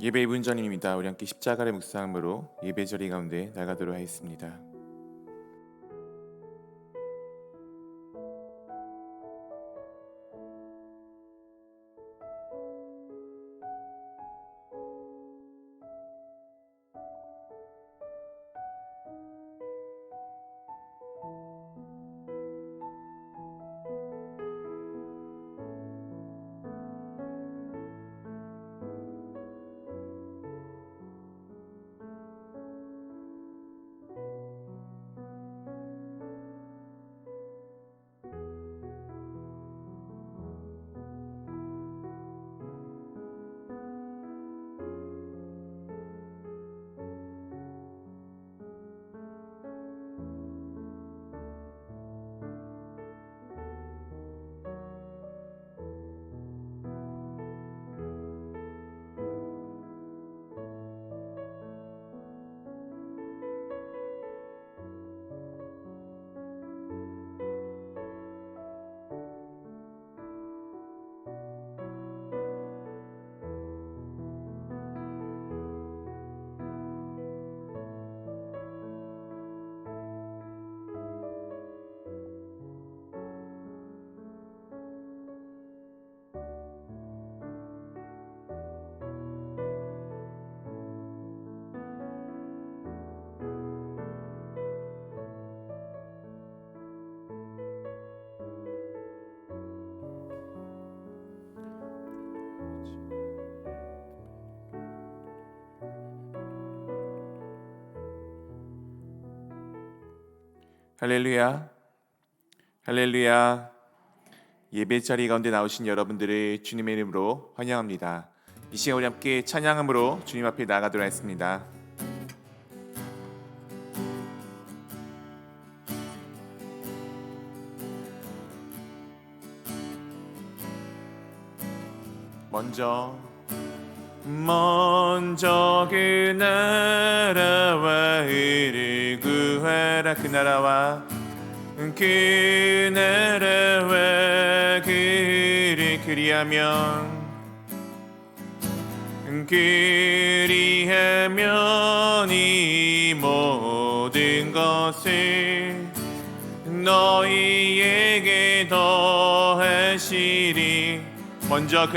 예배 2분 전입니다. 우리 함께 십자가의 묵상함으로 예배 자리 가운데 나가도록 하겠습니다. 할렐루야, 할렐루야. 예배 자리 가운데 나오신 여러분들을 주님의 이름으로 환영합니다. 이 시간 우리 함께 찬양함으로 주님 앞에 나가도록 하겠습니다. 먼저 그 나라와 의를 구하라. 그 나라와 그 의를 그리하면 이 모든 것을 너희에게 더하시리. 먼저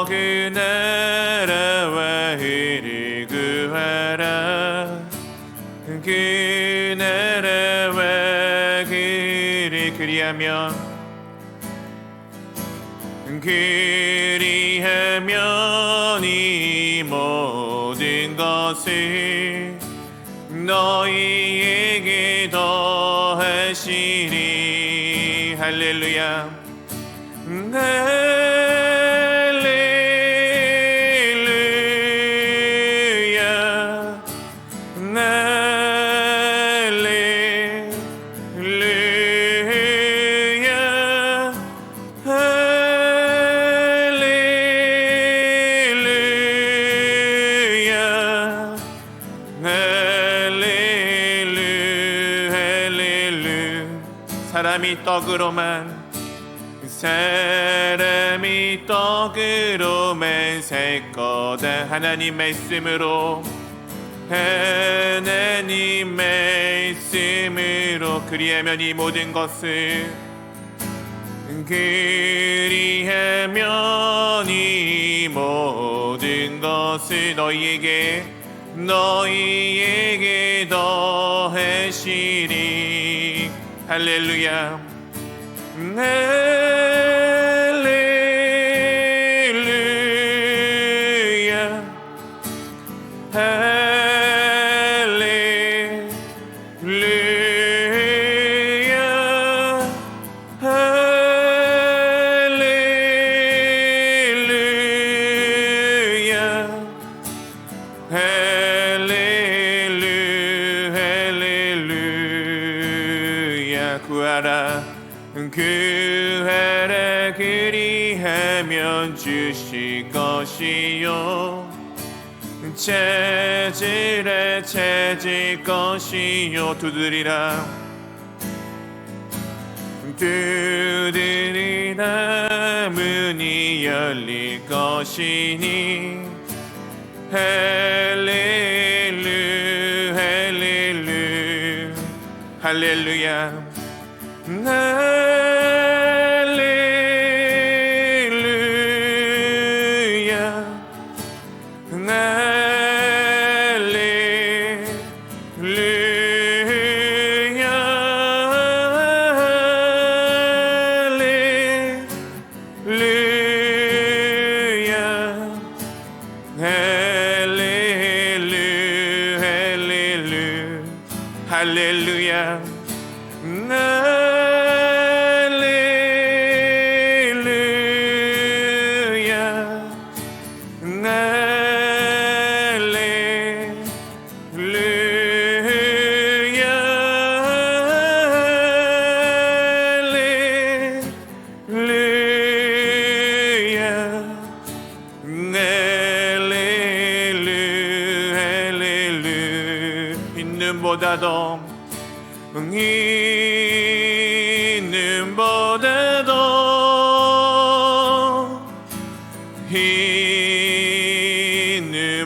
그 나라와 의를 구하라. 그 나라와 그를 그리하면 이 모든 것을 너희에게 더하시리. 할렐루야. 할렐루야. 할렐루야. 할렐루야. 할렐루야. 사람이 떡으로만 살 거다. 하나님 말씀으로 그리하면 이 모든 것을 너희에게 더하시리. 할렐루야. 할렐루야. 할렐루야. 할렐루야. 할렐루야. 구하라. 그리하면 주실 것이요. 찾을 것이요. 두드리라. 두드리나 문이 열릴 것이니 할렐루 할렐루 할렐루야 할렐루야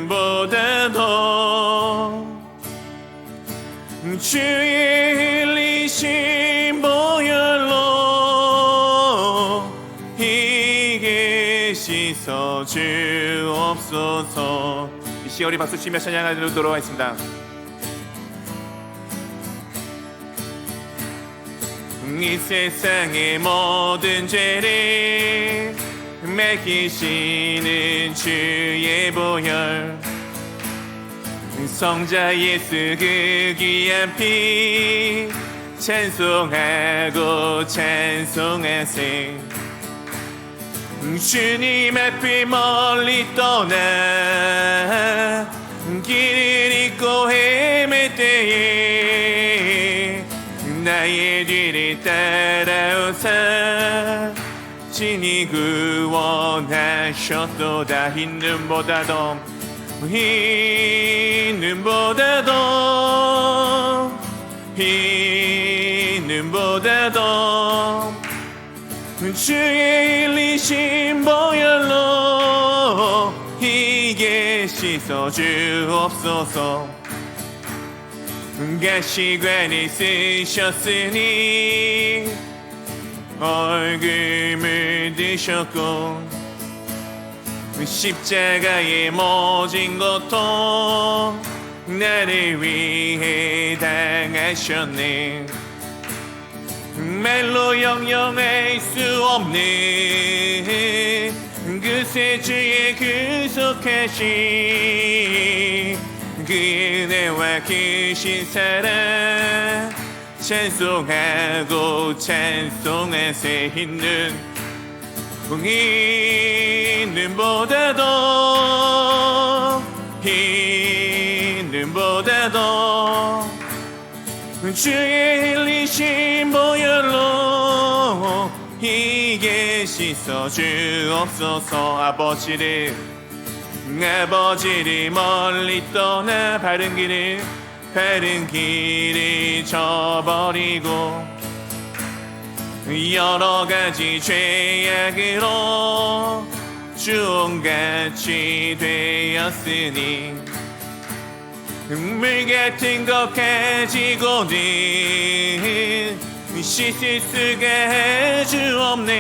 있는보다도 주의 흘리신 보혈로 이게 씻어 주옵소서. 이 시간 우리 박수 치며 찬양하도록 하겠습니다. 이 세상의 모든 죄를 맡기시는 주의 보혈, 성자 예수 그 귀한 피 찬송하고 찬송하세. 주님 앞에 멀리 떠나 길을 잃고 헤맬 때에 나의 뒤를 따라오사 친히 구원하셨도다. 있는보다도 주의 흘리신 보혈로 이게 씻어 주옵소서. 가시관을 쓰셨으니 얼굴 물드셨고 십자가에 모진 고통 나를 위해 당하셨네. 말로 영영할 수 없는 그새 주의 구속하신 그 은혜와 크신 사랑 찬송하고 찬송하세. 있는보다도 주의 흘리신 보혈로 이게 씻어 주옵소서. 아버지를 멀리 떠나 바른 길을 저버리고 여러 가지 죄악으로 주홍같이 되었으니 물 같은 것 가지고는 씻을 수가 주없네.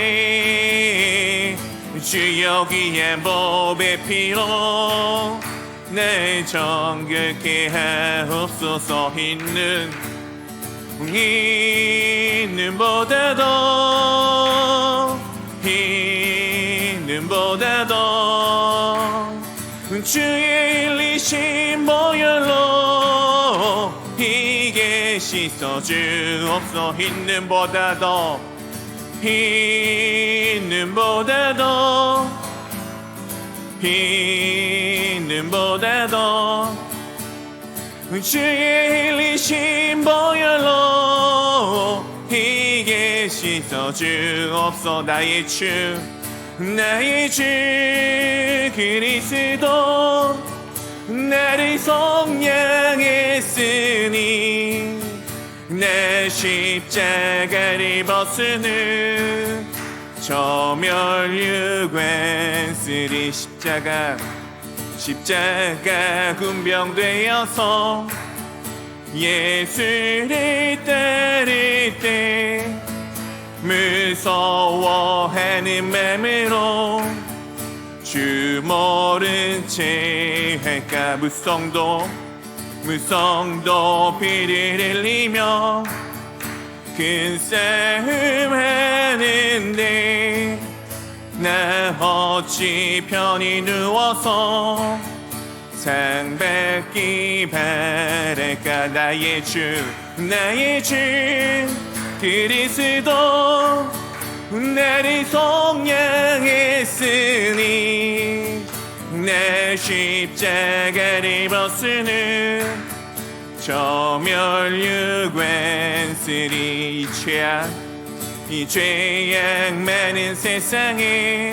주여 귀한 보배 피로 날 정결케 하옵소서. 있는보다도 주의 흘리신 보혈로 이게 씻어 주옵소서. 있는보다도 주의 흘리신 보혈로 이게 씻어 주옵소서. 나의 주 그리스도 나를 속량했으니 내 십자가를 벗으는 저멸유관 쓰리 십자가 군병되어서 예수를 따를 때 무서워하는 맘으로 주 모른 채 할까 무성도 피를 흘리며 큰 싸움 하는데 나 어찌 편히 누워서 상 받기 바랄까. 나의 주 그리스도 나를 속량했으니 내 십자가를 벗으는 저멸유관 쓰리 이 죄악 많은 세상에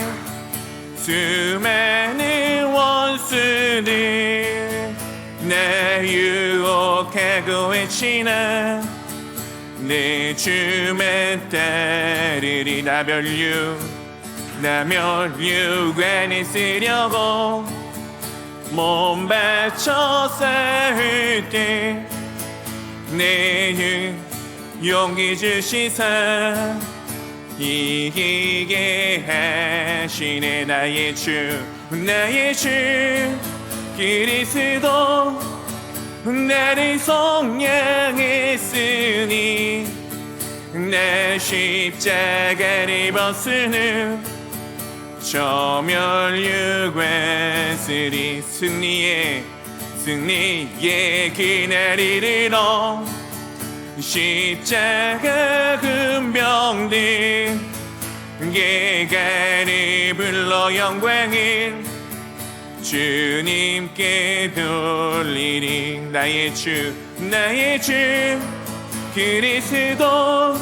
수많은 원수들 나 유혹하고 외치나 내 주만 따르리. 나 멸류관을 쓰려고 몸 바쳐 싸울 때 내 용기 주시사 이기게 하시네. 나의 주 그리스도 나를 속량했으니 내 십자가를 벗으는 저멸유관 쓰리 승리의 그날 이르러 십자가 군병들 예가를 불러 영광을 주님께 돌리리. 나의 주 그리스도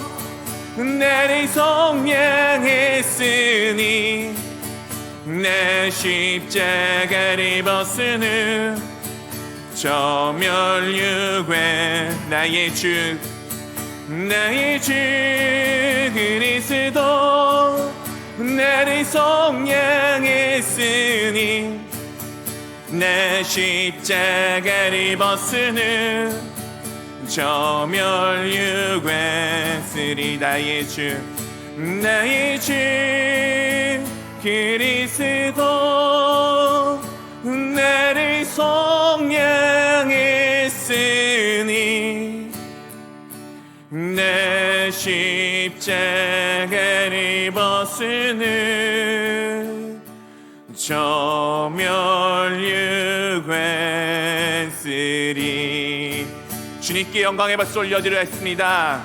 나를 속량했으니 내 십자가를 벗으는 저멸유관. 나의 주 그리스도 나를 속량했으니 내 십자가를 벗으는 저멸유관 쓰리. 나의 주 그리스도 나를 속량했으니 내 십자가를 벗으는 저멸유관 쓰리. 주님께 영광의 박수 올려드리겠습니다.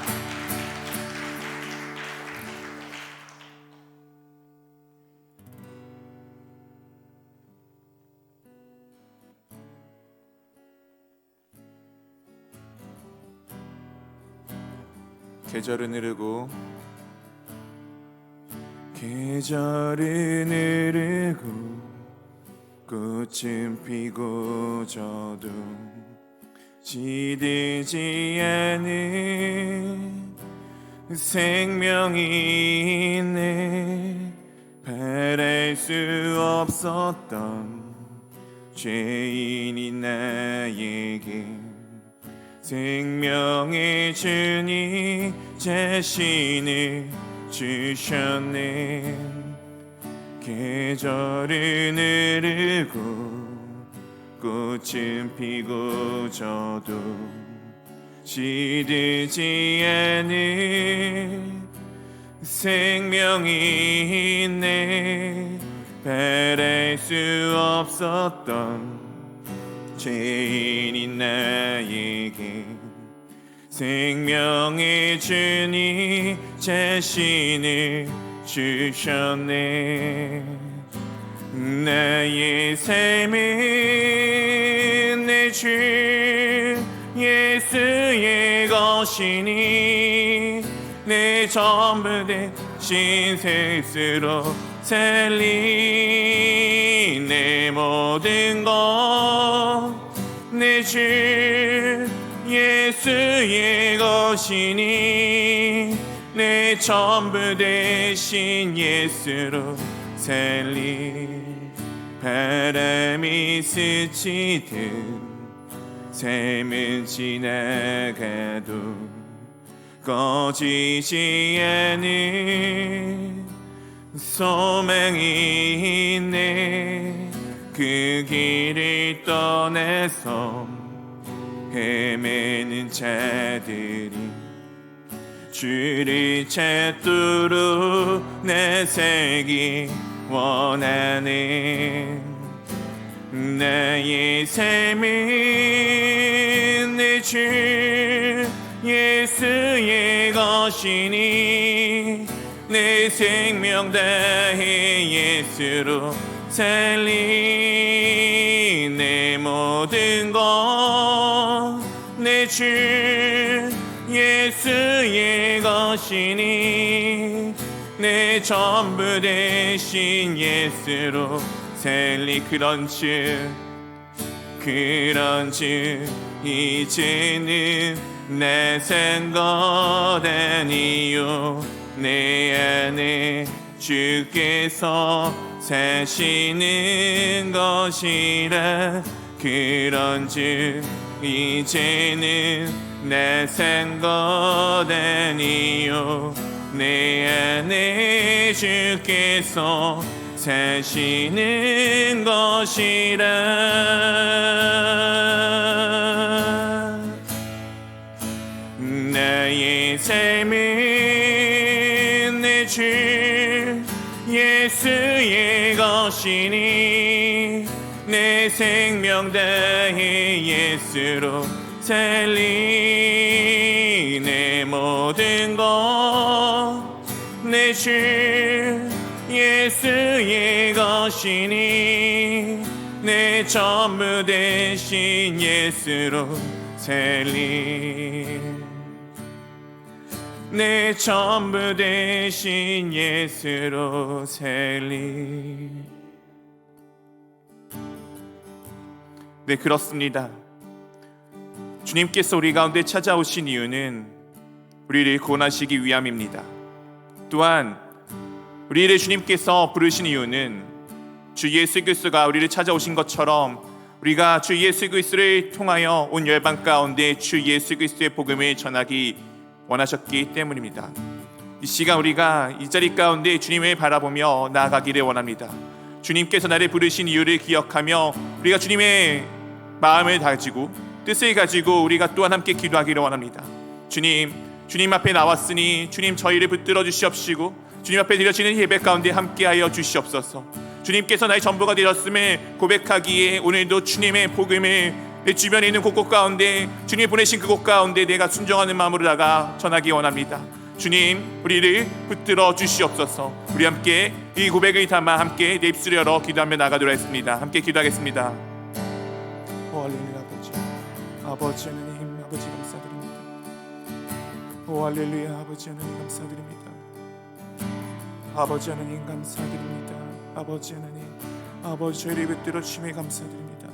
계절은 흐르고 꽃은 피고 저도 시들지 않은 생명이 있네. 바랄 수 없었던 죄인이 나에게 생명의 주님 자신을 주셨네. 계절은 흐르고 꽃은 피고 저도 시들지 않은 생명이 있네. 바랄 수 없었던 죄인인 나에게 생명의 주님 자신을 주셨네. 나의 삶은 내 주 예수의 것이니 내 전부 대신 스스로 살리. 내 모든 것 내 주 예수의 것 것이니 내 전부 되신 예수로 살리. 바람이 스치듯 삶은 지나가도 꺼지지 않은 소망이 있네. 그 길을 떠나서 헤매는 자들이 주를 찾도록 나서기 원하네. 나의 삶은 내 주 예수의 것이니 내 생명 다해 예수로 살리. 내 모든 것 내 주 예수의 것이니 내 전부 되신 예수로 살리. 그런즉 이제는 내 산 것 아니요 내 안에 주께서 사시는 것이라. 그런즉 이제는 내 산 것 아니요 내 안에 주께서 사시는 것이라. 나의 삶은 내 주 예수의 것이니 내 생명 다해 예수로 살리. 내 모든 것 내 주 예수의 것이니 내 전부 되신 예수로 살리. 내 전부 되신 예수로 살리. 네, 그렇습니다. 주님께서 우리 가운데 찾아오신 이유는 우리를 구원하시기 위함입니다. 또한 우리를 주님께서 부르신 이유는 주 예수 그리스도가 우리를 찾아오신 것처럼 우리가 주 예수 그리스도를 통하여 온 열방 가운데 주 예수 그리스도의 복음을 전하기 원하셨기 때문입니다. 이 시간 우리가 이 자리 가운데 주님을 바라보며 나아가기를 원합니다. 주님께서 나를 부르신 이유를 기억하며 우리가 주님의 마음을 가지고 뜻을 가지고 우리가 또한 함께 기도하기를 원합니다. 주님 앞에 나왔으니 주님 저희를 붙들어 주시옵시고 주님 앞에 드려지는 예배 가운데 함께하여 주시옵소서. 주님께서 나의 전부가 되었음을 고백하기에 오늘도 주님의 복음을 내 주변에 있는 곳곳 가운데 주님이 보내신 그곳 가운데 내가 순종하는 마음으로 나가 전하기 원합니다. 주님 우리를 붙들어 주시옵소서. 우리 함께 이 고백을 담아 함께 내 입술을 열어 기도하며 나가도록 하겠습니다. 함께 기도하겠습니다. 오 할렐루야. 아버지 하나님, 아버지 감사드립니다. 오 할렐루야. 아버지 하나님 감사드립니다. 아버지 하나님 감사드립니다. 아버지 하나님, 아버지 저희를 붙들어 주심에 감사드립니다.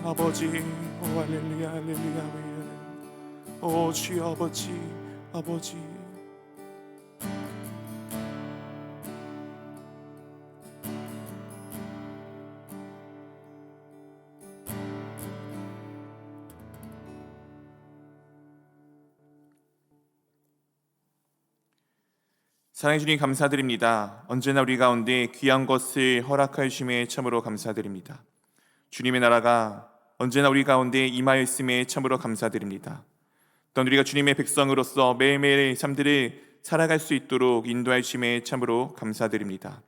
아버지, 오 할렐루야, 할렐루야, 할렐루야. 오 주여 아버지, 아버지. 사랑해 주님 감사드립니다. 언제나 우리 가운데 귀한 것을 허락하여 주심에 참으로 감사드립니다. 주님의 나라가 언제나 우리 가운데 임하여 있음에 참으로 감사드립니다. 또한 우리가 주님의 백성으로서 매일매일의 삶들을 살아갈 수 있도록 인도하여 주심에 참으로 감사드립니다.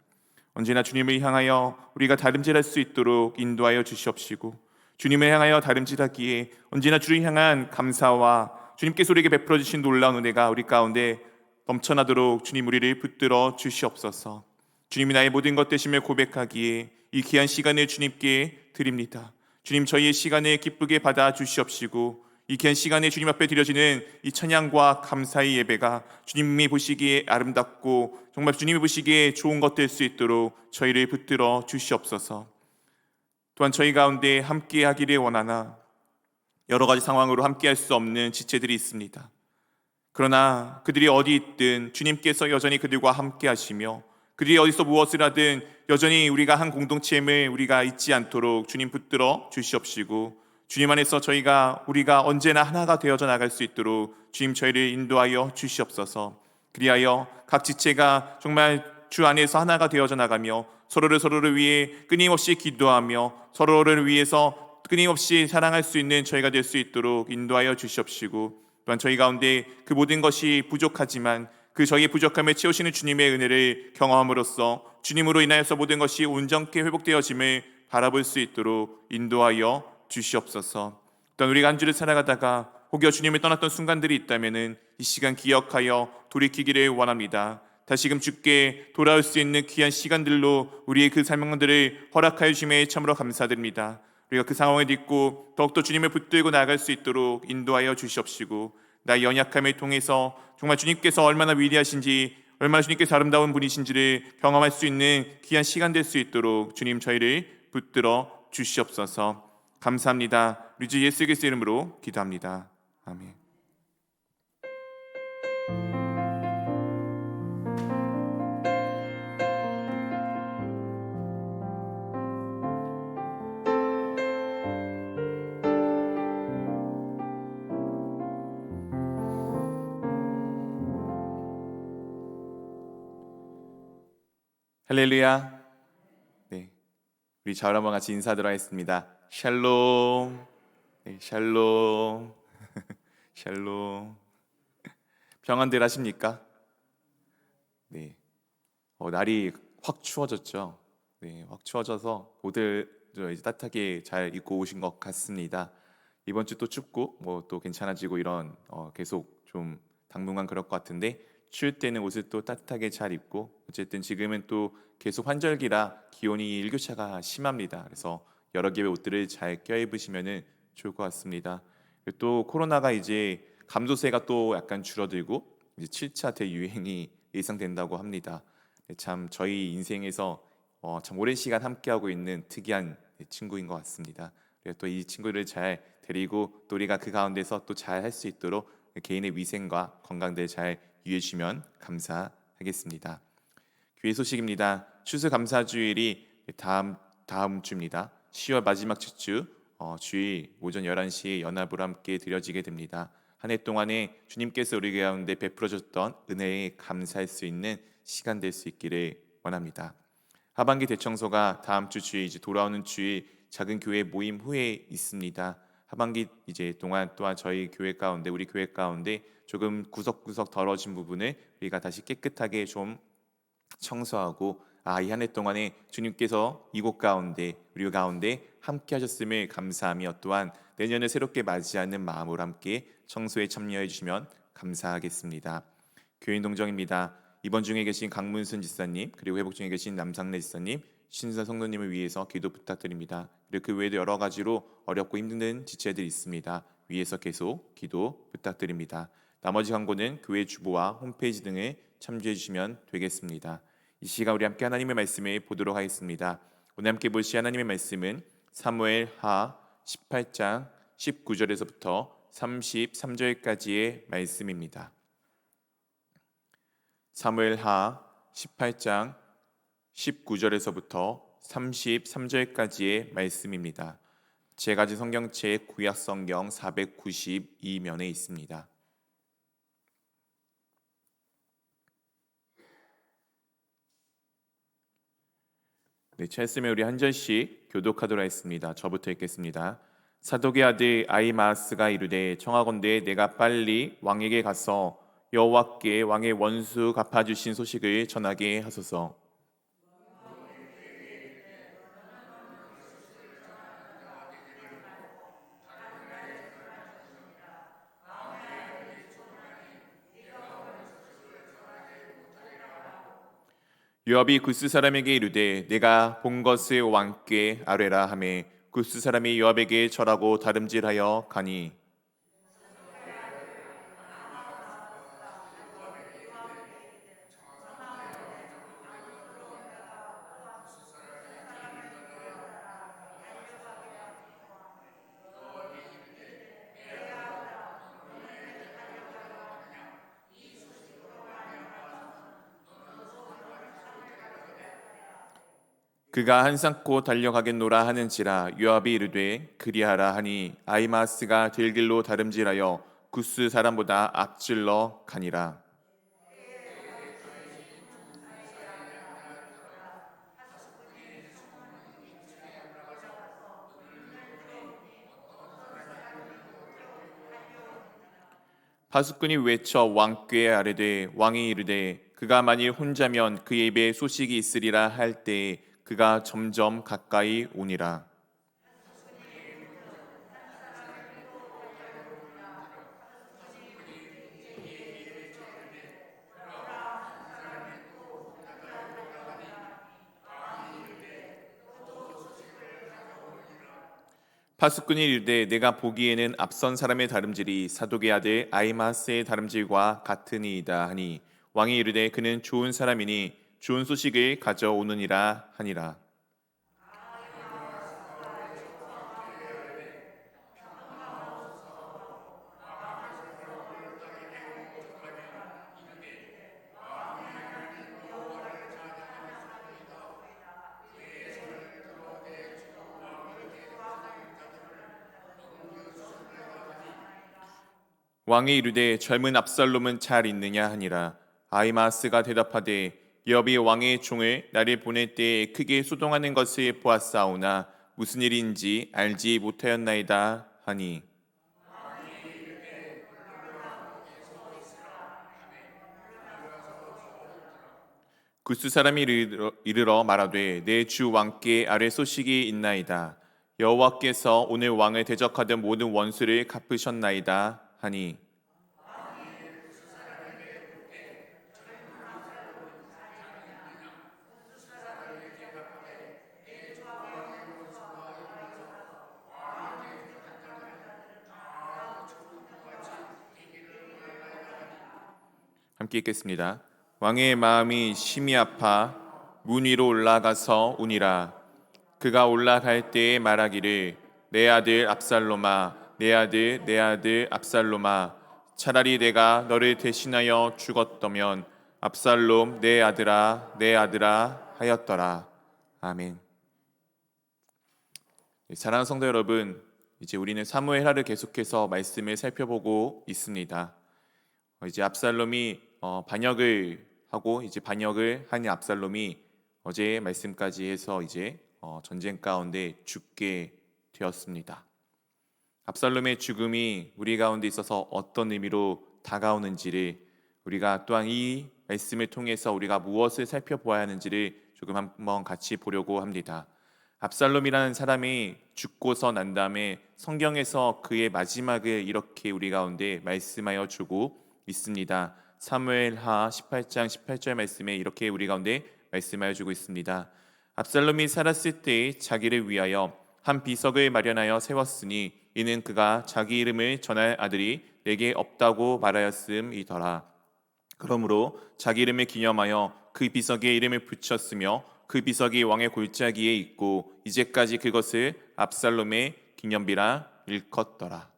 언제나 주님을 향하여 우리가 다름질할 수 있도록 인도하여 주시옵시고 주님을 향하여 다름질하기에 언제나 주를 향한 감사와 주님께서 우리에게 베풀어 주신 놀라운 은혜가 우리 가운데 넘쳐나도록 주님 우리를 붙들어 주시옵소서. 주님이 나의 모든 것 되심을 고백하기에 이 귀한 시간을 주님께 드립니다. 주님 저희의 시간을 기쁘게 받아 주시옵시고 이 귀한 시간에 주님 앞에 드려지는 이 찬양과 감사의 예배가 주님이 보시기에 아름답고 정말 주님이 보시기에 좋은 것 될 수 있도록 저희를 붙들어 주시옵소서. 또한 저희 가운데 함께 하기를 원하나 여러 가지 상황으로 함께 할 수 없는 지체들이 있습니다. 그러나 그들이 어디 있든 주님께서 여전히 그들과 함께 하시며, 그들이 어디서 무엇을 하든 여전히 우리가 한 공동체임을 우리가 잊지 않도록 주님 붙들어 주시옵시고, 주님 안에서 우리가 언제나 하나가 되어져 나갈 수 있도록 주님 저희를 인도하여 주시옵소서. 그리하여 각 지체가 정말 주 안에서 하나가 되어져 나가며 서로를 위해 끊임없이 기도하며 서로를 위해서 끊임없이 사랑할 수 있는 저희가 될 수 있도록 인도하여 주시옵시고, 또한 저희 가운데 그 모든 것이 부족하지만 그 저희의 부족함을 채우시는 주님의 은혜를 경험함으로써 주님으로 인하여서 모든 것이 온전케 회복되어짐을 바라볼 수 있도록 인도하여 주시옵소서. 또한 우리가 한 주를 살아가다가 혹여 주님을 떠났던 순간들이 있다면 이 시간 기억하여 돌이키기를 원합니다. 다시금 주께 돌아올 수 있는 귀한 시간들로 우리의 그 상황들을 허락하여 주심에 참으로 감사드립니다. 우리가 그 상황을 딛고 더욱더 주님을 붙들고 나아갈 수 있도록 인도하여 주시옵시고, 나의 연약함을 통해서 정말 주님께서 얼마나 위대하신지, 얼마나 주님께서 아름다운 분이신지를 경험할 수 있는 귀한 시간 될 수 있도록 주님 저희를 붙들어 주시옵소서. 감사합니다. 우리 주 예수 그리스도 이름으로 기도합니다. 아멘. 할렐루야. 네, 우리 자 한번 같이 인사드려 하겠습니다. 샬롬. 네, 샬롬. 샬롬. 평안들 하십니까? 네. 날이 확 추워졌죠. 네, 확 추워져서 옷을 이제 따뜻하게 잘 입고 오신 것 같습니다. 이번 주 또 춥고 뭐 또 괜찮아지고 이런 계속 좀 당분간 그럴 것 같은데, 추울 때는 옷을 또 따뜻하게 잘 입고, 어쨌든 지금은 또 계속 환절기라 기온이 일교차가 심합니다. 그래서 여러 개의 옷들을 잘 껴입으시면 좋을 것 같습니다. 그리고 또 코로나가 이제 감소세가 또 약간 줄어들고 이제 7차 대유행이 예상된다고 합니다. 참 저희 인생에서 참 오랜 시간 함께하고 있는 특이한 친구인 것 같습니다. 또 이 친구를 잘 데리고 또 우리가 그 가운데서 또 잘 할 수 있도록 개인의 위생과 건강들 잘 유의해 주시면 감사하겠습니다. 교회 소식입니다. 추수감사주일이 다음 주입니다. 10월 마지막 주 주일 오전 11시에 연합으로 함께 드려지게 됩니다. 한 해 동안에 주님께서 우리 가운데 베풀어 줬던 은혜에 감사할 수 있는 시간 될 수 있기를 원합니다. 하반기 대청소가 다음 주 주일, 이제 돌아오는 주일 작은 교회 모임 후에 있습니다. 하반기 이제 동안 또한 저희 교회 가운데, 우리 교회 가운데 조금 구석구석 더러워진 부분을 우리가 다시 깨끗하게 좀 청소하고, 이 한 해 동안에 주님께서 이곳 가운데 우리 가운데 함께 하셨음을 감사하며, 또한 내년을 새롭게 맞이하는 마음으로 함께 청소에 참여해 주시면 감사하겠습니다. 교인 동정입니다. 입원 중에 계신 강문순 지사님, 그리고 회복 중에 계신 남상래 지사님, 신선 성도님을 위해서 기도 부탁드립니다. 그리고 그 외에도 여러 가지로 어렵고 힘든 지체들이 있습니다. 위에서 계속 기도 부탁드립니다. 나머지 광고는 교회 주보와 홈페이지 등을 참조해 주시면 되겠습니다. 이 시간 우리 함께 하나님의 말씀을 보도록 하겠습니다. 오늘 함께 보실 하나님의 말씀은 사무엘하 18장 19절에서부터 33절까지의 말씀입니다. 사무엘하 18장 19절에서부터 33절까지의 말씀입니다. 제가 가진 성경책 구약 성경 492면에 있습니다. 네, 찰스면 우리 한 절씩 교독하도록 하겠습니다. 저부터 읽겠습니다. 사독의 아들 아히마아스가 이르되, 청하건대 내가 빨리 왕에게 가서 여호와께 왕의 원수 갚아주신 소식을 전하게 하소서. 요압이 굿스 사람에게 이르되, 내가 본 것을 왕께 아뢰라 하매 굿스 사람이 요압에게 절하고 다름질하여 가니, 그가 한산코 달려가겠노라 하는지라 요압이 이르되 그리하라 하니 아히마아스가 들길로 다름질하여 구스 사람보다 앞질러 가니라. 파수꾼이 외쳐 왕께 아뢰되 왕이 이르되 그가 만일 혼자면 그의 입에 소식이 있으리라 할 때에 그가 점점 가까이 오니라. 파수꾼이 이르되 내가 보기에는 앞선 사람의 다름질이 사독의 아들 아히마스의 다름질과 같으니이다 하니 왕이 이르되 그는 좋은 사람이니 좋은 소식을 가져오느니라 하니라. 왕이 이르되 젊은 압살롬은 잘 있느냐 하니라. 아히마스가 대답하되 여비 왕의 종을 나를 보낼 때에 크게 소동하는 것을 보았사오나 무슨 일인지 알지 못하였나이다 하니 구스 사람이 이르러 말하되 내 주 왕께 아뢰 소식이 있나이다. 여호와께서 오늘 왕을 대적하던 모든 원수를 갚으셨나이다 하니 함께 읽겠습니다. 왕의 마음이 심히 아파 문 위로 올라가서 우니라. 그가 올라갈 때에 말하기를 내 아들 압살롬아 내 아들 내 아들 압살롬아 차라리 내가 너를 대신하여 죽었더면 압살롬 내 아들아 하였더라. 아멘. 사랑하는 성도 여러분, 이제 우리는 사무엘하를 계속해서 말씀을 살펴보고 있습니다. 이제 압살롬이 반역을 하고 이제 반역을 한 압살롬이 어제 말씀까지 해서 이제 전쟁 가운데 죽게 되었습니다. 압살롬의 죽음이 우리 가운데 있어서 어떤 의미로 다가오는지를 우리가 또한 이 말씀을 통해서 우리가 무엇을 살펴보아야 하는지를 조금 한번 같이 보려고 합니다. 압살롬이라는 사람이 죽고서 난 다음에 성경에서 그의 마지막을 이렇게 우리 가운데 말씀하여 주고 있습니다. 사무엘하 18장 18절 말씀에 이렇게 우리 가운데 말씀하여 주고 있습니다. 압살롬이 살았을 때 자기를 위하여 한 비석을 마련하여 세웠으니 이는 그가 자기 이름을 전할 아들이 내게 없다고 말하였음이더라. 그러므로 자기 이름을 기념하여 그 비석에 이름을 붙였으며 그 비석이 왕의 골짜기에 있고 이제까지 그것을 압살롬의 기념비라 일컫더라.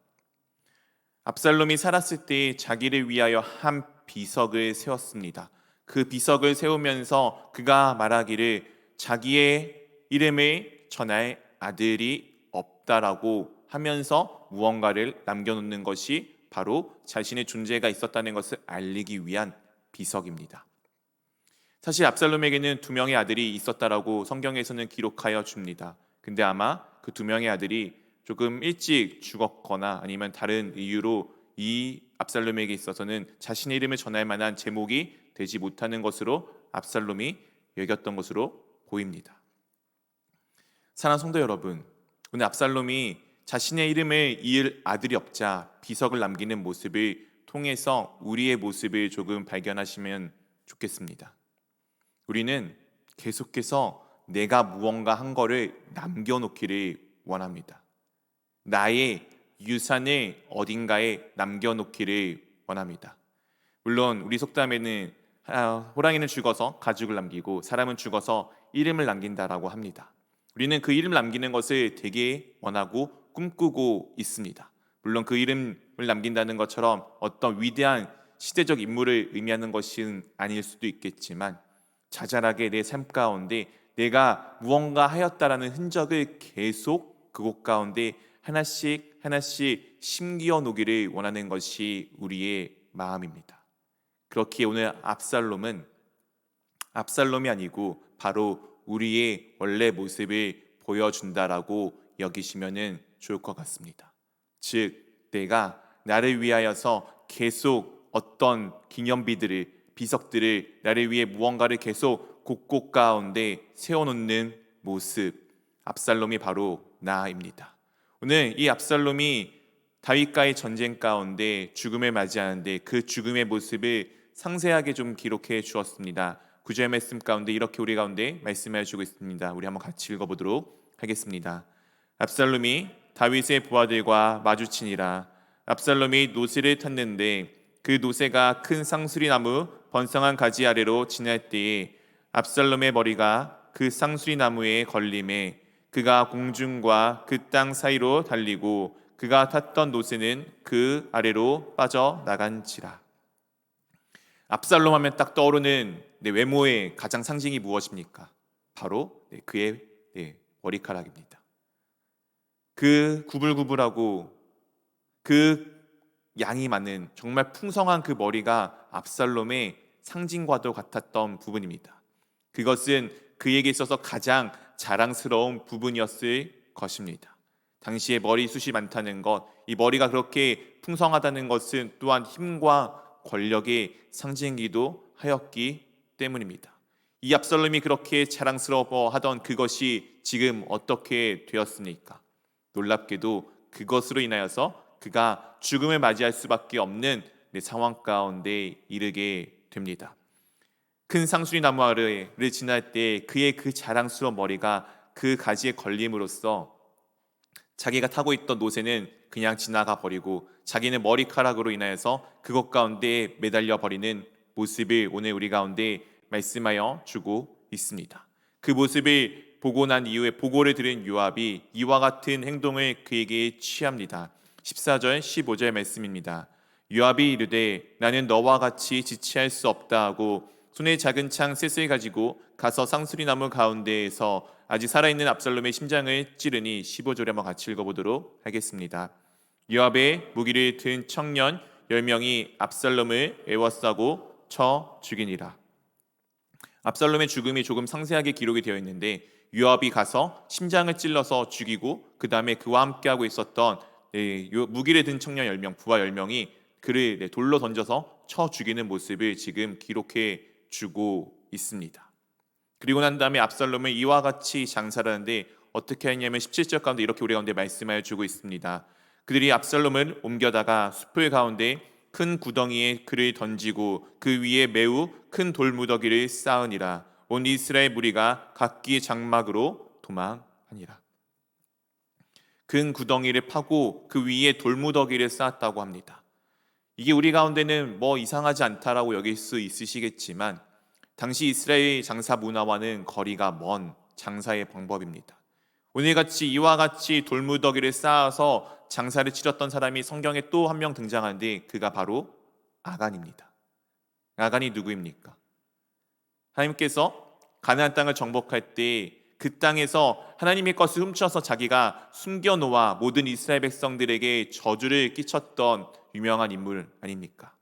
압살롬이 살았을 때 자기를 위하여 한 비석을 세웠습니다. 그 비석을 세우면서 그가 말하기를 자기의 이름을 전할 아들이 없다라고 하면서 무언가를 남겨놓는 것이 바로 자신의 존재가 있었다는 것을 알리기 위한 비석입니다. 사실 압살롬에게는 두 명의 아들이 있었다라고 성경에서는 기록하여 줍니다. 근데 아마 그 두 명의 아들이 조금 일찍 죽었거나 아니면 다른 이유로 이 압살롬에게 있어서는 자신의 이름을 전할 만한 제목이 되지 못하는 것으로 압살롬이 여겼던 것으로 보입니다. 사랑하는 성도 여러분, 오늘 압살롬이 자신의 이름을 이을 아들이 없자 비석을 남기는 모습을 통해서 우리의 모습을 조금 발견하시면 좋겠습니다. 우리는 계속해서 내가 무언가 한 거를 남겨놓기를 원합니다. 나의 유산을 어딘가에 남겨놓기를 원합니다. 물론 우리 속담에는 호랑이는 죽어서 가죽을 남기고 사람은 죽어서 이름을 남긴다라고 합니다. 우리는 그 이름을 남기는 것을 되게 원하고 꿈꾸고 있습니다. 물론 그 이름을 남긴다는 것처럼 어떤 위대한 시대적 인물을 의미하는 것은 아닐 수도 있겠지만 자잘하게 내 삶 가운데 내가 무언가 하였다라는 흔적을 계속 그곳 가운데 하나씩 하나씩 심기어 놓기를 원하는 것이 우리의 마음입니다. 그렇기에 오늘 압살롬이 아니고 바로 우리의 원래 모습을 보여준다라고 여기시면 좋을 것 같습니다. 즉, 내가 나를 위하여서 계속 어떤 기념비들을, 비석들을, 나를 위해 무언가를 계속 곳곳 가운데 세워놓는 모습, 압살롬이 바로 나입니다. 오늘 이 압살롬이 다윗과의 전쟁 가운데 죽음을 맞이하는데 그 죽음의 모습을 상세하게 좀 기록해 주었습니다. 9절 말씀 가운데 이렇게 우리 가운데 말씀해 주고 있습니다. 우리 한번 같이 읽어보도록 하겠습니다. 압살롬이 다윗의 부하들과 마주치니라. 압살롬이 노새를 탔는데 그 노새가 큰 쌍수리나무 번성한 가지 아래로 지날 때에 압살롬의 머리가 그 쌍수리나무에 걸림에 그가 공중과 그 땅 사이로 달리고 그가 탔던 노새는 그 아래로 빠져나간지라. 압살롬 하면 딱 떠오르는 외모의 가장 상징이 무엇입니까? 바로 그의 머리카락입니다. 그 구불구불하고 그 양이 많은 정말 풍성한 그 머리가 압살롬의 상징과도 같았던 부분입니다. 그것은 그에게 있어서 가장 자랑스러운 부분이었을 것입니다. 당시에 머리숱이 많다는 것, 이 머리가 그렇게 풍성하다는 것은 또한 힘과 권력의 상징이기도 하였기 때문입니다. 이 압살롬이 그렇게 자랑스러워하던 그것이 지금 어떻게 되었습니까? 놀랍게도 그것으로 인하여서 그가 죽음을 맞이할 수밖에 없는 상황 가운데 이르게 됩니다. 큰 상수리 나무 아래를 지날 때 그의 그 자랑스러운 머리가 그 가지에 걸림으로써 자기가 타고 있던 노새는 그냥 지나가 버리고 자기는 머리카락으로 인하여서 그것 가운데 매달려 버리는 모습을 오늘 우리 가운데 말씀하여 주고 있습니다. 그 모습을 보고 난 이후에 보고를 들은 요압이 이와 같은 행동을 그에게 취합니다. 14절 15절 말씀입니다. 요압이 이르되 나는 너와 같이 지체할 수 없다 하고 손에 작은 창 셋을 가지고 가서 쌍수리나무 가운데에서 아직 살아있는 압살롬의 심장을 찌르니 15절에 한번 같이 읽어보도록 하겠습니다. 요압의 무기를 든 청년 10명이 압살롬을 에워싸고 쳐 죽이니라. 압살롬의 죽음이 조금 상세하게 기록이 되어 있는데 요압이 가서 심장을 찔러서 죽이고 그 다음에 그와 함께하고 있었던 무기를 든 청년 10명, 부하 10명이 그를 돌로 던져서 쳐 죽이는 모습을 지금 기록해 주고 있습니다. 그리고 난 다음에 압살롬은 이와 같이 장사를 하는데 어떻게 했냐면 17절 가운데 이렇게 우리 가운데 말씀하여 주고 있습니다. 그들이 압살롬을 옮겨다가 숲을 가운데 큰 구덩이에 그를 던지고 그 위에 매우 큰 돌무더기를 쌓으니라. 온 이스라엘 무리가 각기 장막으로 도망하니라. 큰 구덩이를 파고 그 위에 돌무더기를 쌓았다고 합니다. 이게 우리 가운데는 뭐 이상하지 않다라고 여길 수 있으시겠지만 당시 이스라엘 장사 문화와는 거리가 먼 장사의 방법입니다. 오늘같이 이와 같이 돌무더기를 쌓아서 장사를 치렀던 사람이 성경에 또 한 명 등장하는데 그가 바로 아간입니다. 아간이 누구입니까? 하나님께서 가나안 땅을 정복할 때 그 땅에서 하나님의 것을 훔쳐서 자기가 숨겨놓아 모든 이스라엘 백성들에게 저주를 끼쳤던 유명한 인물 아닙니까?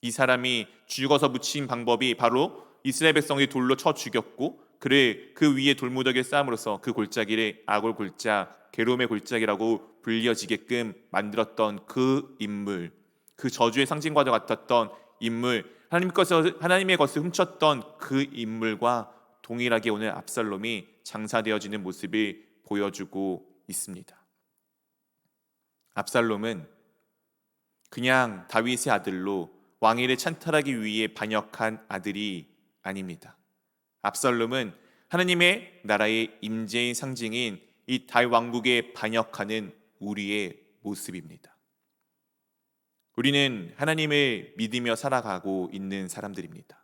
이 사람이 죽어서 묻힌 방법이 바로 이스라엘 백성이 돌로 쳐 죽였고 그를 그 위에 돌무더기를 쌓음으로써 그 골짜기를 아골 골짜, 게롬의 골짜기라고 불려지게끔 만들었던 그 인물, 그 저주의 상징과도 같았던 인물, 하나님의 것을 훔쳤던 그 인물과 동일하게 오늘 압살롬이 장사되어지는 모습을 보여주고 있습니다. 압살롬은 그냥 다윗의 아들로 왕위를 찬탈하기 위해 반역한 아들이 아닙니다. 압살롬은 하나님의 나라의 임재의 상징인 이 다윗 왕국에 반역하는 우리의 모습입니다. 우리는 하나님을 믿으며 살아가고 있는 사람들입니다.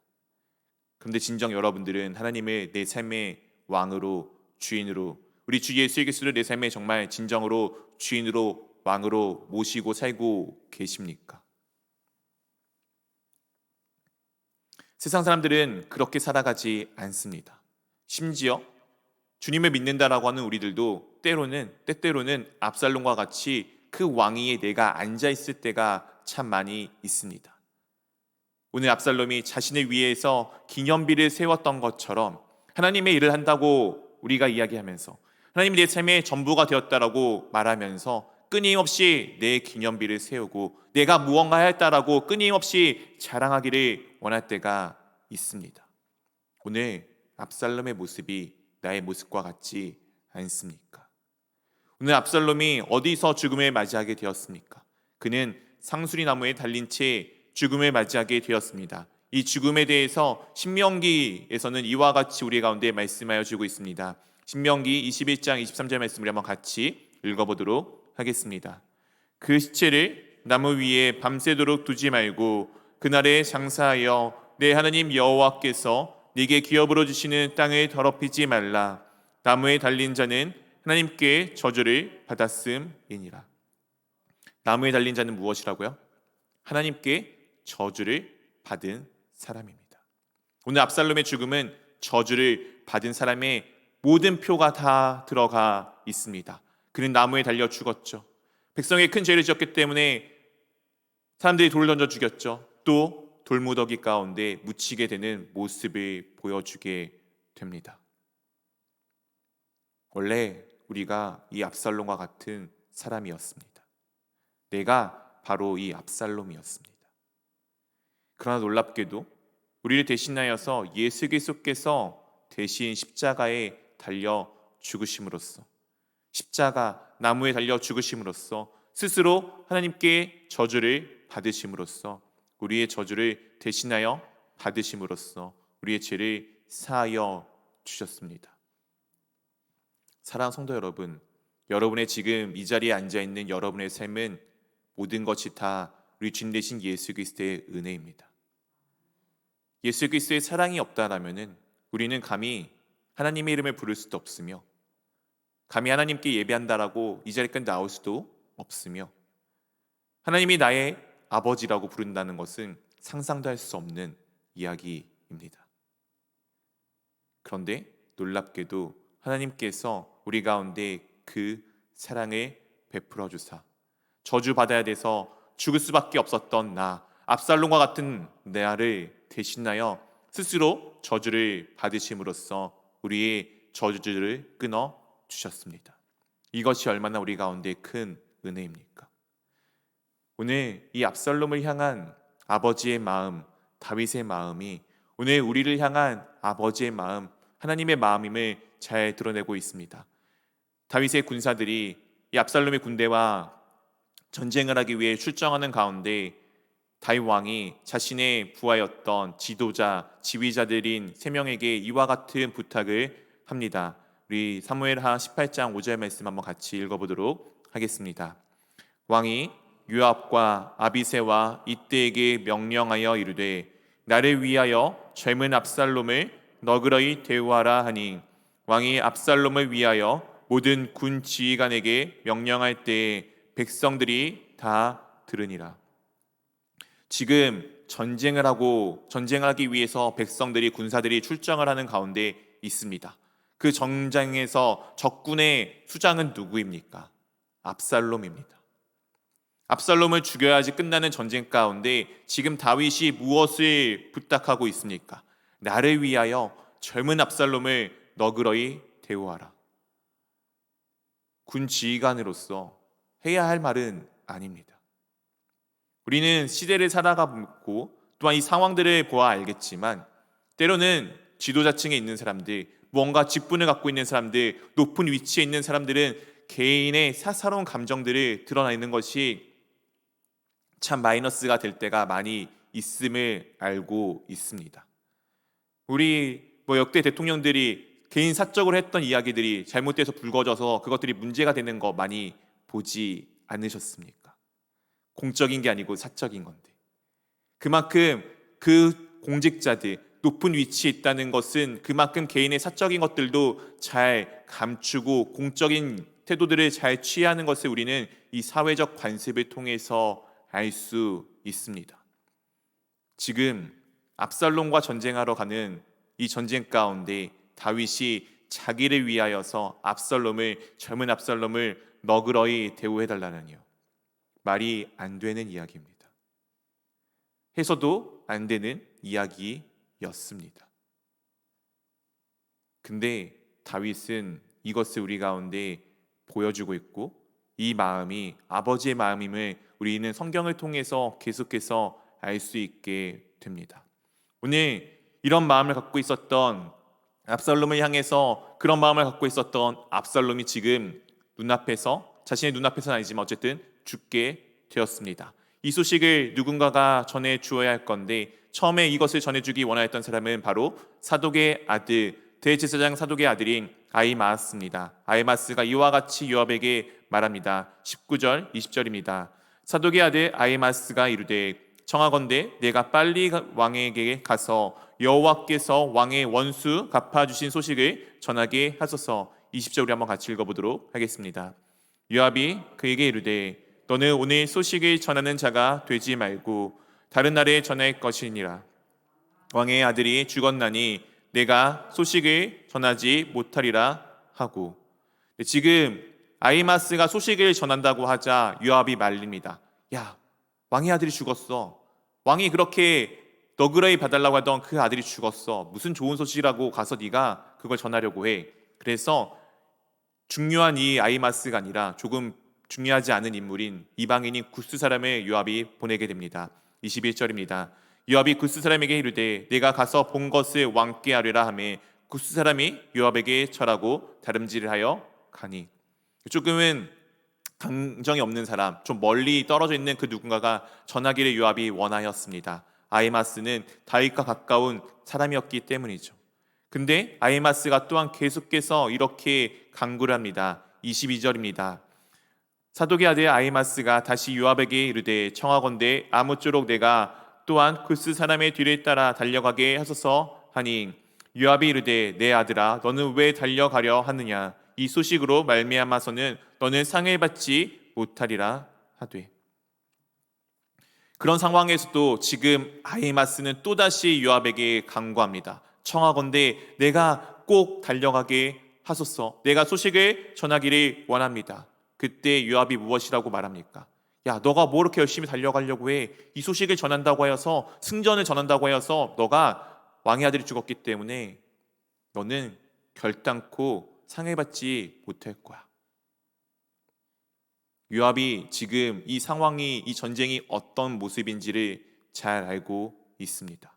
그런데 진정 여러분들은 하나님을 내 삶의 왕으로, 주인으로, 우리 주 예수 그리스도를 내 삶의 정말 진정으로 주인으로, 왕으로 모시고 살고 계십니까? 세상 사람들은 그렇게 살아가지 않습니다. 심지어 주님을 믿는다라고 하는 우리들도 때때로는 압살롬과 같이 그 왕위에 내가 앉아 있을 때가 참 많이 있습니다. 오늘 압살롬이 자신을 위해서 기념비를 세웠던 것처럼 하나님의 일을 한다고 우리가 이야기하면서 하나님이 내 삶의 전부가 되었다라고 말하면서 끊임없이 내 기념비를 세우고 내가 무언가 했다라고 끊임없이 자랑하기를 원할 때가 있습니다. 오늘 압살롬의 모습이 나의 모습과 같지 않습니까? 오늘 압살롬이 어디서 죽음을 맞이하게 되었습니까? 그는 상수리 나무에 달린 채 죽음을 맞이하게 되었습니다. 이 죽음에 대해서 신명기에서는 이와 같이 우리 가운데 말씀하여 주고 있습니다. 신명기 21장 23절 말씀을 한번 같이 읽어보도록 하겠습니다. 그 시체를 나무 위에 밤새도록 두지 말고 그날에 장사하여 내 하나님 여호와께서 네게 기업으로 주시는 땅을 더럽히지 말라. 나무에 달린 자는 하나님께 저주를 받았음이니라. 나무에 달린 자는 무엇이라고요? 하나님께 저주를 받은 사람입니다. 오늘 압살롬의 죽음은 저주를 받은 사람의 모든 표가 다 들어가 있습니다. 그는 나무에 달려 죽었죠. 백성이 큰 죄를 지었기 때문에 사람들이 돌을 던져 죽였죠. 또 돌무더기 가운데 묻히게 되는 모습을 보여주게 됩니다. 원래 우리가 이 압살롬과 같은 사람이었습니다. 내가 바로 이 압살롬이었습니다. 그러나 놀랍게도 우리를 대신하여서 예수 그리스도께서 대신 십자가에 달려 죽으심으로써 십자가 나무에 달려 죽으심으로써 스스로 하나님께 저주를 받으심으로써 우리의 저주를 대신하여 받으심으로써 우리의 죄를 사하여 주셨습니다. 사랑하는 성도 여러분, 여러분의 지금 이 자리에 앉아있는 여러분의 삶은 모든 것이 다 우리 주님 되신 예수 그리스도의 은혜입니다. 예수 그리스도의 사랑이 없다라면은 우리는 감히 하나님의 이름을 부를 수도 없으며 감히 하나님께 예배한다라고 이 자리까지 나올 수도 없으며 하나님이 나의 아버지라고 부른다는 것은 상상도 할 수 없는 이야기입니다. 그런데 놀랍게도 하나님께서 우리 가운데 그 사랑을 베풀어 주사 저주받아야 돼서 죽을 수밖에 없었던 나 압살롬과 같은 나를 대신하여 스스로 저주를 받으심으로써 우리의 저주를 끊어 주셨습니다. 이것이 얼마나 우리 가운데 큰 은혜입니까? 오늘 이 압살롬을 향한 아버지의 마음, 다윗의 마음이 오늘 우리를 향한 아버지의 마음, 하나님의 마음임을 잘 드러내고 있습니다. 다윗의 군사들이 이 압살롬의 군대와 전쟁을 하기 위해 출정하는 가운데 다윗 왕이 자신의 부하였던 지도자, 지휘자들인 세 명에게 이와 같은 부탁을 합니다. 우리 사무엘하 18장 5절 말씀 한번 같이 읽어보도록 하겠습니다. 왕이 요압과 아비새와 이때에게 명령하여 이르되 나를 위하여 젊은 압살롬을 너그러이 대우하라 하니 왕이 압살롬을 위하여 모든 군 지휘관에게 명령할 때에 백성들이 다 들으니라. 지금 전쟁을 하기 위해서 백성들이 군사들이 출정을 하는 가운데 있습니다. 그 전장에서 적군의 수장은 누구입니까? 압살롬입니다. 압살롬을 죽여야지 끝나는 전쟁 가운데 지금 다윗이 무엇을 부탁하고 있습니까? 나를 위하여 젊은 압살롬을 너그러이 대우하라. 군 지휘관으로서 해야 할 말은 아닙니다. 우리는 시대를 살아가고 또한 이 상황들을 보아 알겠지만 때로는 지도자층에 있는 사람들, 무언가 직분을 갖고 있는 사람들, 높은 위치에 있는 사람들은 개인의 사사로운 감정들을 드러내는 것이 참 마이너스가 될 때가 많이 있음을 알고 있습니다. 우리 역대 대통령들이 개인 사적으로 했던 이야기들이 잘못돼서 불거져서 그것들이 문제가 되는 거 많이 보지 않으셨습니까? 공적인 게 아니고 사적인 건데 그만큼 그 공직자들 높은 위치에 있다는 것은 그만큼 개인의 사적인 것들도 잘 감추고 공적인 태도들을 잘 취하는 것을 우리는 이 사회적 관습을 통해서 알 수 있습니다. 지금 압살롬과 전쟁하러 가는 이 전쟁 가운데 다윗이 자기를 위하여서 젊은 압살롬을 너그러이 대우해달라느니요. 말이 안 되는 이야기입니다. 해서도 안 되는 이야기였습니다. 근데 다윗은 이것을 우리 가운데 보여주고 있고, 이 마음이 아버지의 마음임을 우리는 성경을 통해서 계속해서 알 수 있게 됩니다. 오늘 이런 마음을 갖고 있었던 압살롬을 향해서, 그런 마음을 갖고 있었던 압살롬이 지금 자신의 눈앞에서는 아니지만 어쨌든 죽게 되었습니다. 이 소식을 누군가가 전해 주어야 할 건데, 처음에 이것을 전해주기 원하였던 사람은 바로 사독의 아들, 대제사장 사독의 아들인 아히마아스입니다. 아히마아스가 이와 같이 요압에게 말합니다. 19절 20절입니다. 사독의 아들 아히마아스가 이르되 청하건대 내가 빨리 왕에게 가서 여호와께서 왕의 원수 갚아주신 소식을 전하게 하소서. 20절 우리 한번 같이 읽어보도록 하겠습니다. 요압이 그에게 이르되 너는 오늘 소식을 전하는 자가 되지 말고 다른 날에 전할 것이니라. 왕의 아들이 죽었나니 내가 소식을 전하지 못하리라 하고. 지금 아히마스가 소식을 전한다고 하자 요압이 말립니다. 야, 왕의 아들이 죽었어. 왕이 그렇게 너그러이 봐달라고 하던 그 아들이 죽었어. 무슨 좋은 소식이라고 가서 네가 그걸 전하려고 해. 그래서 중요한 이 아히마스가 아니라 조금 중요하지 않은 인물인 이방인인 구스 사람을 요압이 보내게 됩니다. 21절입니다. 요압이 구스 사람에게 이르되 내가 가서 본 것을 왕께 아뢰라 하매 구스 사람이 요압에게 절하고 다름질을 하여 가니. 조금은 감정이 없는 사람, 좀 멀리 떨어져 있는 그 누군가가 전하기를 요압이 원하였습니다. 아히마스는 다윗과 가까운 사람이었기 때문이죠. 근데 아히마스가 또한 계속해서 이렇게 간구를 합니다. 22절입니다. 사독의 아들 아히마스가 다시 요압에게 이르되 청하건대 아무쪼록 내가 또한 구스 사람의 뒤를 따라 달려가게 하소서 하니 요압이 이르되 내 아들아 너는 왜 달려가려 하느냐. 이 소식으로 말미암아서는 너는 상을 받지 못하리라 하되. 그런 상황에서도 지금 아히마스는 또다시 요압에게 간구합니다. 청하건대 내가 꼭 달려가게 하소서. 내가 소식을 전하기를 원합니다. 그때 요압이 무엇이라고 말합니까? 야, 너가 뭐 이렇게 열심히 달려가려고 해? 이 소식을 전한다고 하여서, 승전을 전한다고 하여서 너가 왕의 아들이 죽었기 때문에 너는 결단코 상을 받지 못할 거야. 요압이 지금 이 상황이, 이 전쟁이 어떤 모습인지를 잘 알고 있습니다.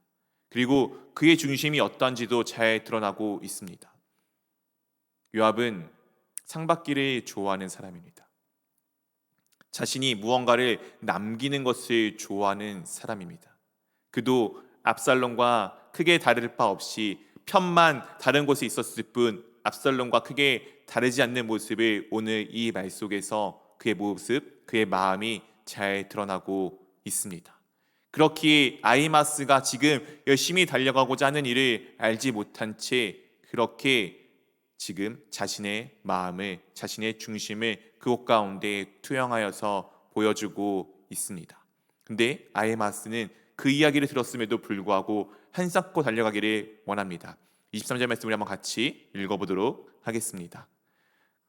그리고 그의 중심이 어떠한지도 잘 드러나고 있습니다. 요압은 상 받기를 좋아하는 사람입니다. 자신이 무언가를 남기는 것을 좋아하는 사람입니다. 그도 압살롬과 크게 다를 바 없이 편만 다른 곳에 있었을 뿐 압살롬과 크게 다르지 않는 모습을 오늘 이 말 속에서 그의 모습, 그의 마음이 잘 드러나고 있습니다. 그렇기에 아히마스가 지금 열심히 달려가고자 하는 일을 알지 못한 채 그렇게 지금 자신의 마음을, 자신의 중심을 그곳 가운데 투영하여서 보여주고 있습니다. 근데 아히마스는 그 이야기를 들었음에도 불구하고 한사코 달려가기를 원합니다. 23절 말씀 우리 한번 같이 읽어보도록 하겠습니다.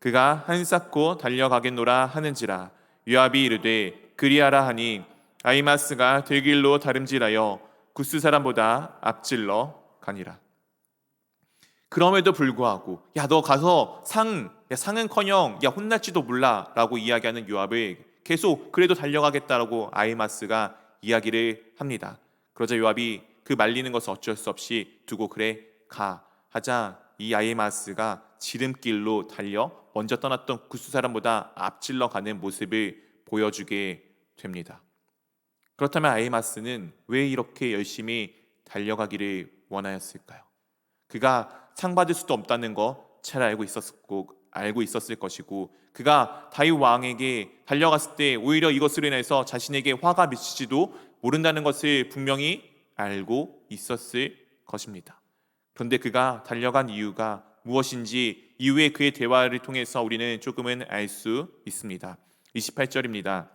그가 한사코 달려가겠노라 하는지라 요압이 이르되 그리하라 하니 아히마스가 들길로 다름질하여 구스 사람보다 앞질러 가니라. 그럼에도 불구하고 야, 너 가서 상은커녕 야, 혼날지도 몰라 라고 이야기하는 요압을 계속 그래도 달려가겠다라고 아히마스가 이야기를 합니다. 그러자 요압이 그 말리는 것을 어쩔 수 없이 두고 그래 가 하자 이 아히마스가 지름길로 달려 먼저 떠났던 구스 사람보다 앞질러 가는 모습을 보여주게 됩니다. 그렇다면 아히마스는 왜 이렇게 열심히 달려가기를 원하였을까요? 그가 상 받을 수도 없다는 거 잘 알고 있었을 것이고, 그가 다윗 왕에게 달려갔을 때 오히려 이것으로 인해서 자신에게 화가 미칠지도 모른다는 것을 분명히 알고 있었을 것입니다. 그런데 그가 달려간 이유가 무엇인지 이후에 그의 대화를 통해서 우리는 조금은 알 수 있습니다. 28절입니다.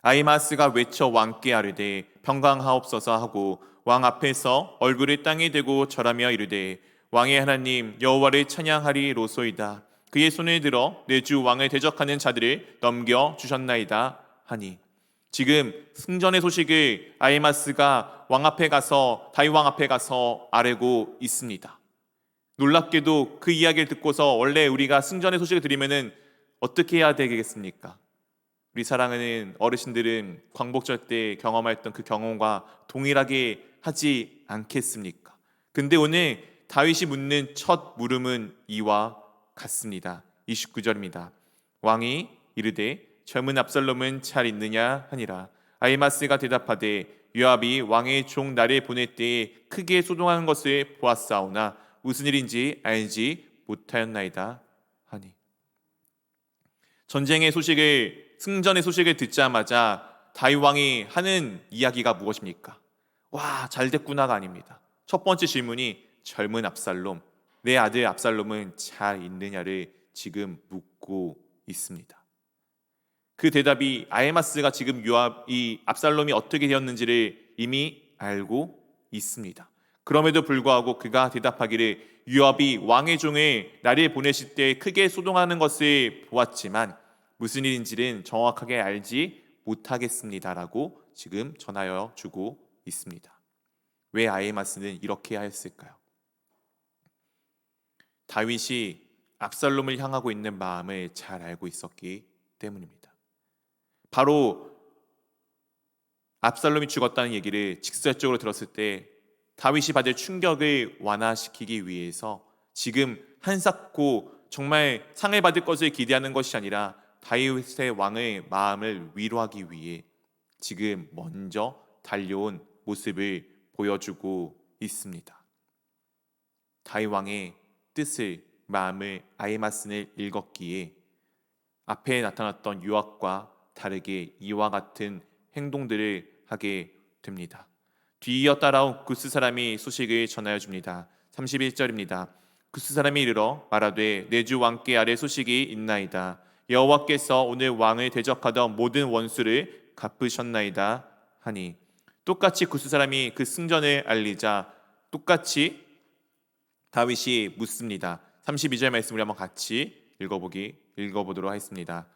아히마스가 외쳐 왕께 아뢰되 평강하옵소서 하고 왕 앞에서 얼굴을 땅에 대고 절하며 이르되 왕의 하나님 여호와를 찬양하리로소이다. 그의 손을 들어 내 주 왕을 대적하는 자들을 넘겨 주셨나이다 하니. 지금 승전의 소식을 아히마스가 왕 앞에 가서 다윗 왕 앞에 가서 아뢰고 있습니다. 놀랍게도 그 이야기를 듣고서 원래 우리가 승전의 소식을 들으면은 어떻게 해야 되겠습니까? 우리 사랑하는 어르신들은 광복절 때 경험했던 그 경험과 동일하게 하지 않겠습니까? 근데 오늘 다윗이 묻는 첫 물음은 이와 같습니다. 29절입니다. 왕이 이르되 젊은 압살롬은 잘 있느냐 하니라. 아히마스가 대답하되 요압이 왕의 종 나를 보낼 때에 크게 소동하는 것을 보았사오나 무슨 일인지 알지 못하였나이다 하니. 전쟁의 소식을, 승전의 소식을 듣자마자 다윗 왕이 하는 이야기가 무엇입니까? 와, 잘 됐구나가 아닙니다. 첫 번째 질문이 젊은 압살롬, 내 아들 압살롬은 잘 있느냐를 지금 묻고 있습니다. 그 대답이 아히마스가 지금 요압이 압살롬이 어떻게 되었는지를 이미 알고 있습니다. 그럼에도 불구하고 그가 대답하기를 요압이 왕의 종을 나를 보내실 때 크게 소동하는 것을 보았지만 무슨 일인지는 정확하게 알지 못하겠습니다라고 지금 전하여 주고 있습니다. 왜 아히마스는 이렇게 하였을까요? 다윗이 압살롬을 향하고 있는 마음을 잘 알고 있었기 때문입니다. 바로 압살롬이 죽었다는 얘기를 직설적으로 들었을 때 다윗이 받을 충격을 완화시키기 위해서 지금 한사코 정말 상을 받을 것을 기대하는 것이 아니라 다윗의 왕의 마음을 위로하기 위해 지금 먼저 달려온 모습을 보여주고 있습니다. 다윗 왕의 뜻을, 마음을 아히마스는 읽었기에 앞에 나타났던 요압과 다르게 이와 같은 행동들을 하게 됩니다. 뒤이어 따라온 구스 사람이 소식을 전하여 줍니다. 31절입니다. 구스 사람이 이르러 말하되 내 주 왕께 아래 소식이 있나이다. 여호와께서 오늘 왕을 대적하던 모든 원수를 갚으셨나이다 하니. 똑같이 구스 사람이 그 승전을 알리자 똑같이 다윗이 묻습니다. 32절 말씀을 한번 같이 읽어보도록 하겠습니다.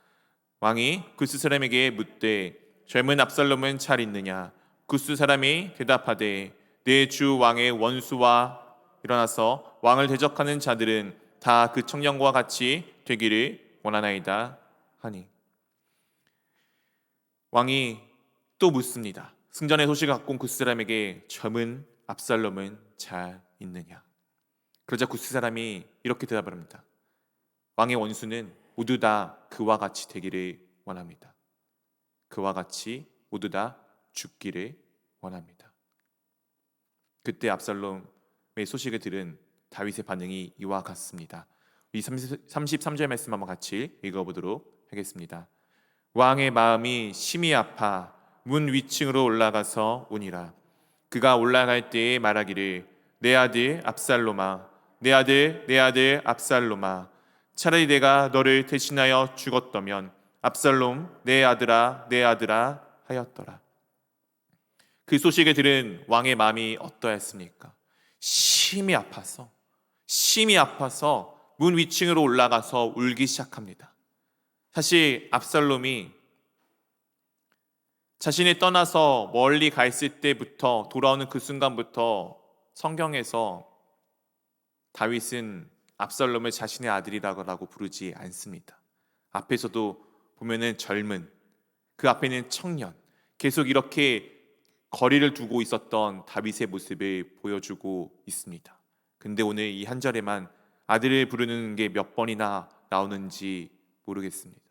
왕이 구스 사람에게 묻되 젊은 압살롬은 잘 있느냐? 구스 사람이 대답하되 내 주 왕의 원수와 일어나서 왕을 대적하는 자들은 다 그 청년과 같이 되기를 원하나이다 하니. 왕이 또 묻습니다. 승전의 소식을 갖고 온 구스 사람에게 젊은 압살롬은 잘 있느냐? 그러자 구스 사람이 이렇게 대답을 합니다. 왕의 원수는 모두 다 그와 같이 되기를 원합니다. 그와 같이 모두 다 죽기를 원합니다. 그때 압살롬의 소식을 들은 다윗의 반응이 이와 같습니다. 이 33절 말씀 한번 같이 읽어보도록 하겠습니다. 왕의 마음이 심히 아파 문 위층으로 올라가서 오니라. 그가 올라갈 때에 말하기를 내 아들 압살롬아, 내 아들 압살롬아, 차라리 내가 너를 대신하여 죽었다면 압살롬 내 아들아 하였더라. 그 소식을 들은 왕의 마음이 어떠했습니까? 심히 아파서 문 위층으로 올라가서 울기 시작합니다. 사실 압살롬이 자신이 떠나서 멀리 가 있을 때부터 돌아오는 그 순간부터 성경에서 다윗은 압살롬을 자신의 아들이라고 부르지 않습니다. 앞에서도 보면은 젊은, 그 앞에는 청년, 계속 이렇게 거리를 두고 있었던 다윗의 모습을 보여주고 있습니다. 근데 오늘 이 한 절에만 아들을 부르는 게 몇 번이나 나오는지 모르겠습니다.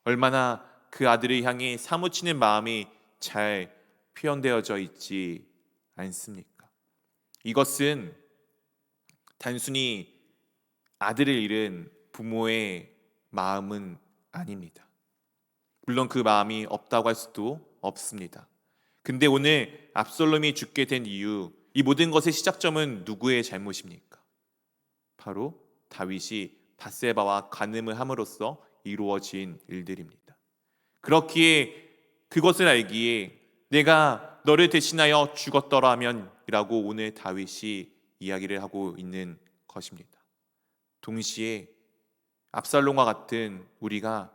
얼마나 그 아들을 향해 사무치는 마음이 잘 표현되어져 있지 않습니까? 이것은 단순히 아들을 잃은 부모의 마음은 아닙니다. 물론 그 마음이 없다고 할 수도 없습니다. 근데 오늘 압살롬이 죽게 된 이유, 이 모든 것의 시작점은 누구의 잘못입니까? 바로 다윗이 밧세바와 간음을 함으로써 이루어진 일들입니다. 그렇기에 그것을 알기에 내가 너를 대신하여 죽었더라면 이라고 오늘 다윗이 이야기를 하고 있는 것입니다. 동시에 압살롬과 같은 우리가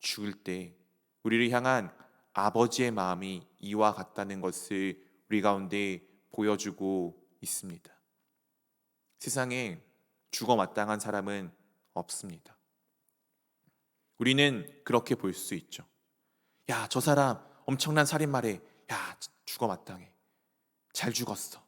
죽을 때 우리를 향한 아버지의 마음이 이와 같다는 것을 우리 가운데 보여주고 있습니다. 세상에 죽어 마땅한 사람은 없습니다. 우리는 그렇게 볼 수 있죠. 야, 저 사람 엄청난 살인마래. 야, 죽어 마땅해. 잘 죽었어.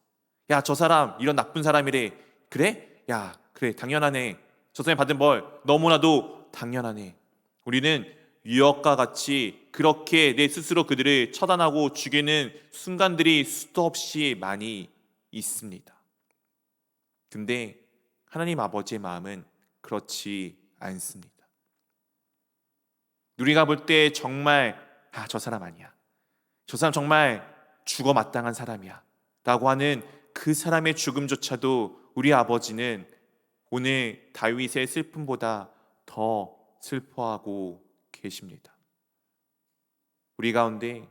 야, 저 사람 이런 나쁜 사람이래. 그래? 야, 그래, 당연하네. 저 사람이 받은 벌 너무나도 당연하네. 우리는 유역과 같이 그렇게 내 스스로 그들을 처단하고 죽이는 순간들이 수도 없이 많이 있습니다. 근데 하나님 아버지의 마음은 그렇지 않습니다. 우리가 볼 때 정말 저 사람 아니야. 저 사람 정말 죽어 마땅한 사람이야 라고 하는 그 사람의 죽음조차도 우리 아버지는 오늘 다윗의 슬픔보다 더 슬퍼하고 계십니다. 우리 가운데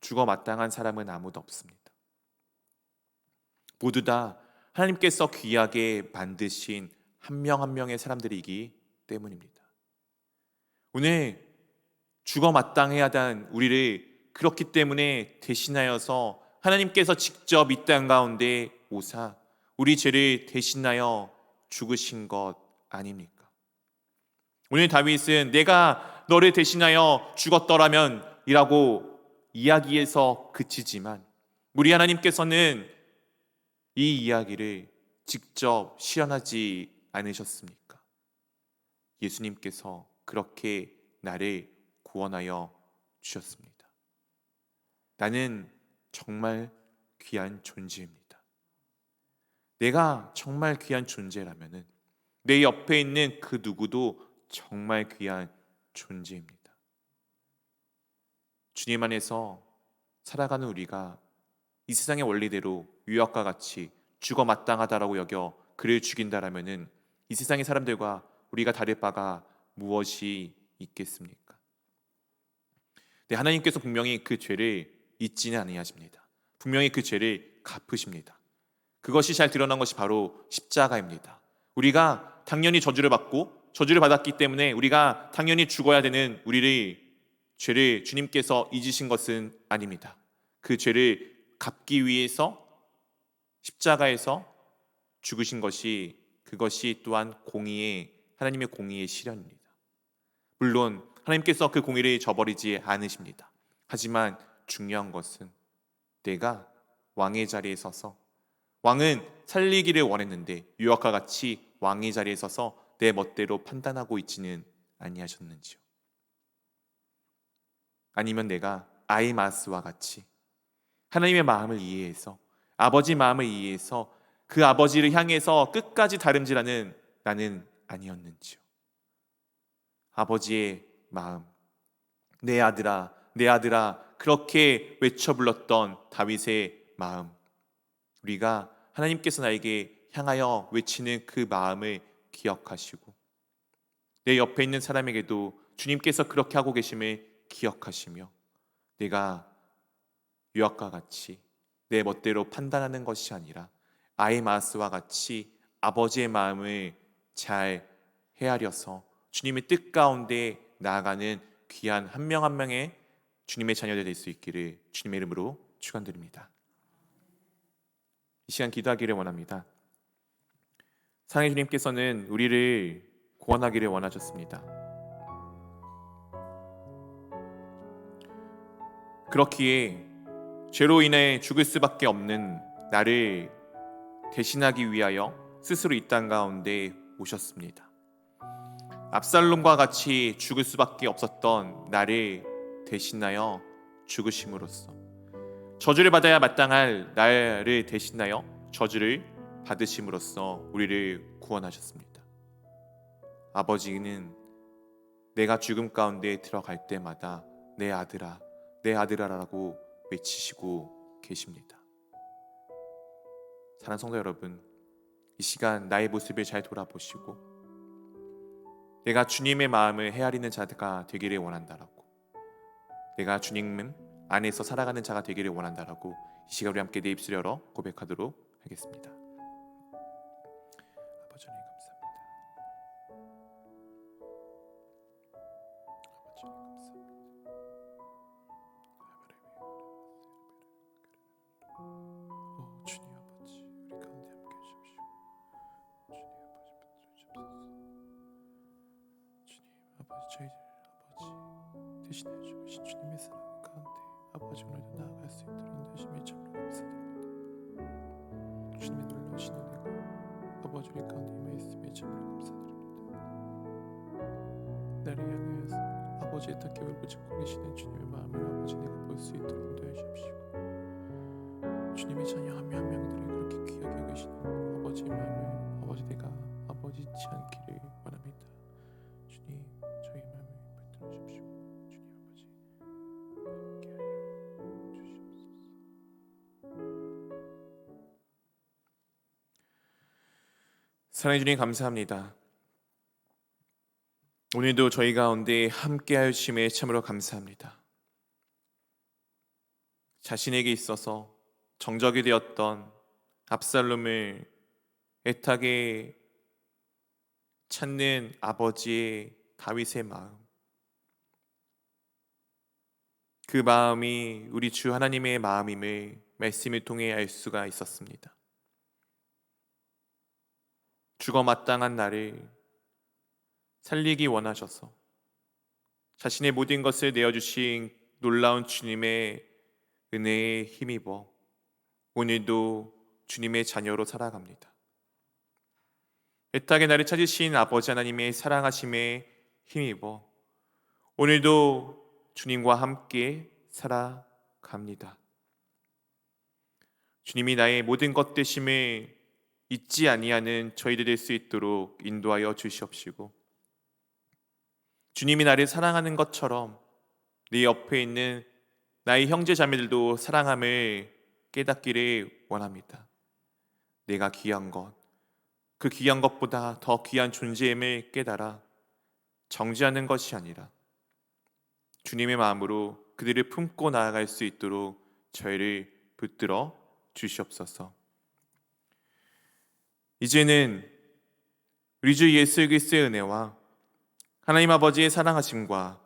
죽어 마땅한 사람은 아무도 없습니다. 모두 다 하나님께서 귀하게 만드신 한 명 한 명의 사람들이기 때문입니다. 오늘 죽어 마땅해야 하던 우리를 그렇기 때문에 대신하여서 하나님께서 직접 이 땅 가운데 오사 우리 죄를 대신하여 죽으신 것 아닙니까? 오늘 다윗은 내가 너를 대신하여 죽었더라면 이라고 이야기에서 그치지만 우리 하나님께서는 이 이야기를 직접 실현하지 않으셨습니까? 예수님께서 그렇게 나를 구원하여 주셨습니다. 나는 정말 귀한 존재입니다. 내가 정말 귀한 존재라면 내 옆에 있는 그 누구도 정말 귀한 존재입니다. 주님 안에서 살아가는 우리가 이 세상의 원리대로 유역과 같이 죽어 마땅하다라고 여겨 그를 죽인다라면은 이 세상의 사람들과 우리가 다를 바가 무엇이 있겠습니까? 네, 하나님께서 분명히 그 죄를 잊지는 아니하십니다. 분명히 그 죄를 갚으십니다. 그것이 잘 드러난 것이 바로 십자가입니다. 우리가 당연히 저주를 받고 저주를 받았기 때문에 우리가 당연히 죽어야 되는 우리를 죄를 주님께서 잊으신 것은 아닙니다. 그 죄를 갚기 위해서 십자가에서 죽으신 것이 그것이 또한 하나님의 공의의 실현입니다. 물론 하나님께서 그 공의를 저버리지 않으십니다. 하지만 중요한 것은 내가 왕의 자리에 서서 왕은 살리기를 원했는데 유역과 같이 왕의 자리에 서서 내 멋대로 판단하고 있지는 아니하셨는지요? 아니면 내가 아이마스와 같이 하나님의 마음을 이해해서 아버지 마음을 이해해서 그 아버지를 향해서 끝까지 다름질하는 나는 아니었는지요? 아버지의 마음, 내 아들아, 내 아들아 그렇게 외쳐 불렀던 다윗의 마음, 우리가 하나님께서 나에게 향하여 외치는 그 마음을 기억하시고 내 옆에 있는 사람에게도 주님께서 그렇게 하고 계심을 기억하시며 내가 유학과 같이 내 멋대로 판단하는 것이 아니라 아이마스와 같이 아버지의 마음을 잘 헤아려서 주님의 뜻 가운데 나아가는 귀한 한 명 한 명의 주님의 자녀들 될 수 있기를 주님의 이름으로 축원드립니다. 이 시간 기도하기를 원합니다. 사랑의 주님께서는 우리를 구원하기를 원하셨습니다. 그렇기에 죄로 인해 죽을 수밖에 없는 나를 대신하기 위하여 스스로 이 땅 가운데 오셨습니다. 압살롬과 같이 죽을 수밖에 없었던 나를 대신하여 죽으심으로써 저주를 받아야 마땅할 나를 대신하여 저주를 받으심으로써 우리를 구원하셨습니다. 아버지는 내가 죽음 가운데 들어갈 때마다 내 아들아, 내 아들아라고 외치시고 계십니다. 사랑하는 성도 여러분, 이 시간 나의 모습을 잘 돌아보시고 내가 주님의 마음을 헤아리는 자가 되기를 원한다라고, 내가 주님 안에서 살아가는 자가 되기를 원한다라고 이 시간 우리 함께 내 입술 열어 고백하도록 하겠습니다. 주님 아버지, 우리 가운데 함께 해주십시오. 주님 아버지, 저희들 아버지 대신해 주신 주님의 사랑 가운데 아버지 오늘도 나아갈 수 있도록 인도하심에 참으로 감사드립니다. 주님의 놀라우신 은혜가 아버지 우리 가운데 임하였음에 참으로 감사드립니다. 나를 향하여서 아버지의 뜻 울부짖고 계시는 주님의 마음을 아버지 내가 볼 수 있도록 인도해 주십시오. 주님의 자녀 한 명 한 명들을 그렇게 귀하게 여기시는 아버지의 마음을 아버지 내가 아버지 잊지 않기를 원합니다. 주님 저희 마음을 붙들어 주십시오. 주님 아버지 함께하여 주시옵소서. 사랑해 주님 감사합니다. 오늘도 저희 가운데 함께하여 주심에 참으로 감사합니다. 자신에게 있어서 정적이 되었던 압살롬을 애타게 찾는 아버지의 다윗의 마음, 그 마음이 우리 주 하나님의 마음임을 말씀을 통해 알 수가 있었습니다. 죽어 마땅한 나를 살리기 원하셔서 자신의 모든 것을 내어주신 놀라운 주님의 은혜에 힘입어 오늘도 주님의 자녀로 살아갑니다. 애타게 나를 찾으신 아버지 하나님의 사랑하심에 힘입어 오늘도 주님과 함께 살아갑니다. 주님이 나의 모든 것 되심을 잊지 아니하는 저희들 될 수 있도록 인도하여 주시옵시고, 주님이 나를 사랑하는 것처럼 네 옆에 있는 나의 형제 자매들도 사랑함을 깨닫기를 원합니다. 내가 귀한 것, 그 귀한 것보다 더 귀한 존재임을 깨달아 정죄하는 것이 아니라 주님의 마음으로 그들을 품고 나아갈 수 있도록 저희를 붙들어 주시옵소서. 이제는 우리 주 예수 그리스도의 은혜와 하나님 아버지의 사랑하심과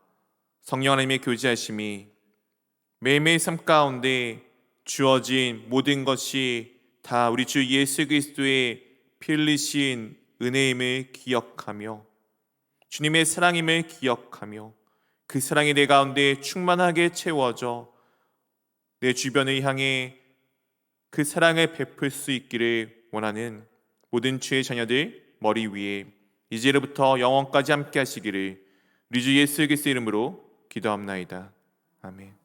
성령 하나님의 교제하심이 매일매일 삶 가운데 주어진 모든 것이 다 우리 주 예수 그리스도의 피 흘리신 은혜임을 기억하며 주님의 사랑임을 기억하며 그 사랑이 내 가운데 충만하게 채워져 내 주변을 향해 그 사랑을 베풀 수 있기를 원하는 모든 주의 자녀들 머리 위에 이제로부터 영원까지 함께 하시기를 우리 주 예수 그리스도의 이름으로 기도합나이다. 아멘.